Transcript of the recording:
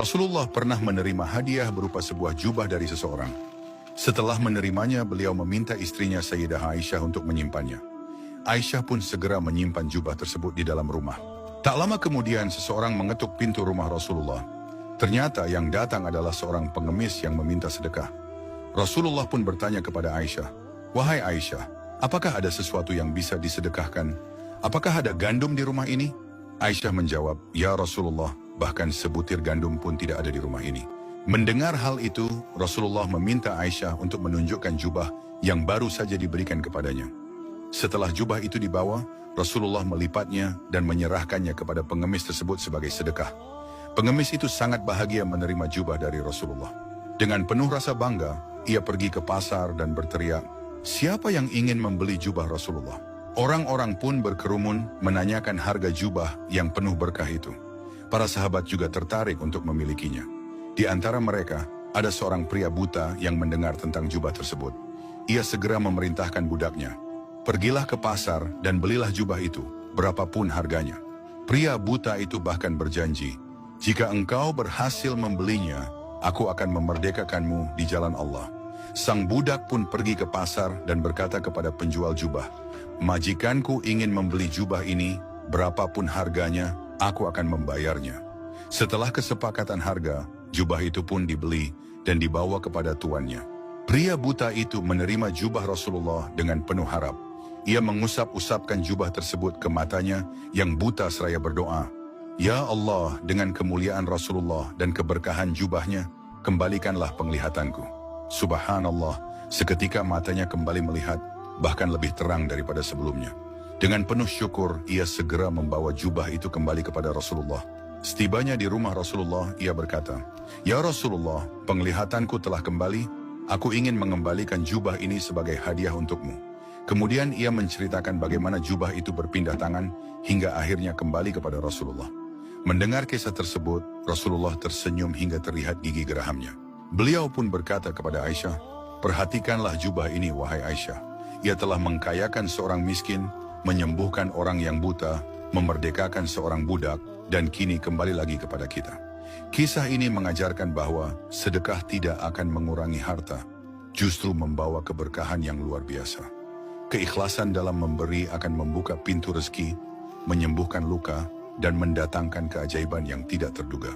Rasulullah pernah menerima hadiah berupa sebuah jubah dari seseorang. Setelah menerimanya, beliau meminta istrinya Sayyidah Aisyah untuk menyimpannya. Aisyah pun segera menyimpan jubah tersebut di dalam rumah. Tak lama kemudian, seseorang mengetuk pintu rumah Rasulullah. Ternyata yang datang adalah seorang pengemis yang meminta sedekah. Rasulullah pun bertanya kepada Aisyah, "Wahai Aisyah, apakah ada sesuatu yang bisa disedekahkan? Apakah ada gandum di rumah ini?" Aisyah menjawab, "Ya Rasulullah, bahkan sebutir gandum pun tidak ada di rumah ini." Mendengar hal itu, Rasulullah meminta Aisyah untuk menunjukkan jubah yang baru saja diberikan kepadanya. Setelah jubah itu dibawa, Rasulullah melipatnya dan menyerahkannya kepada pengemis tersebut sebagai sedekah. Pengemis itu sangat bahagia menerima jubah dari Rasulullah. Dengan penuh rasa bangga, ia pergi ke pasar dan berteriak, "Siapa yang ingin membeli jubah Rasulullah?" Orang-orang pun berkerumun menanyakan harga jubah yang penuh berkah itu. Para sahabat juga tertarik untuk memilikinya. Di antara mereka, ada seorang pria buta yang mendengar tentang jubah tersebut. Ia segera memerintahkan budaknya, "Pergilah ke pasar dan belilah jubah itu, berapapun harganya." Pria buta itu bahkan berjanji, "Jika engkau berhasil membelinya, aku akan memerdekakanmu di jalan Allah." Sang budak pun pergi ke pasar dan berkata kepada penjual jubah, "Majikanku ingin membeli jubah ini, berapapun harganya, aku akan membayarnya." Setelah kesepakatan harga, jubah itu pun dibeli dan dibawa kepada tuannya. Pria buta itu menerima jubah Rasulullah dengan penuh harap. Ia mengusap-usapkan jubah tersebut ke matanya yang buta seraya berdoa, "Ya Allah, dengan kemuliaan Rasulullah dan keberkahan jubahnya, kembalikanlah penglihatanku." Subhanallah, seketika matanya kembali melihat, bahkan lebih terang daripada sebelumnya. Dengan penuh syukur, ia segera membawa jubah itu kembali kepada Rasulullah. Setibanya di rumah Rasulullah, ia berkata, "Ya Rasulullah, penglihatanku telah kembali. Aku ingin mengembalikan jubah ini sebagai hadiah untukmu." Kemudian ia menceritakan bagaimana jubah itu berpindah tangan hingga akhirnya kembali kepada Rasulullah. Mendengar kisah tersebut, Rasulullah tersenyum hingga terlihat gigi gerahamnya. Beliau pun berkata kepada Aisyah, "Perhatikanlah jubah ini, wahai Aisyah. Ia telah mengkayakan seorang miskin, menyembuhkan orang yang buta, memerdekakan seorang budak, dan kini kembali lagi kepada kita." Kisah ini mengajarkan bahwa sedekah tidak akan mengurangi harta, justru membawa keberkahan yang luar biasa. Keikhlasan dalam memberi akan membuka pintu rezeki, menyembuhkan luka, dan mendatangkan keajaiban yang tidak terduga.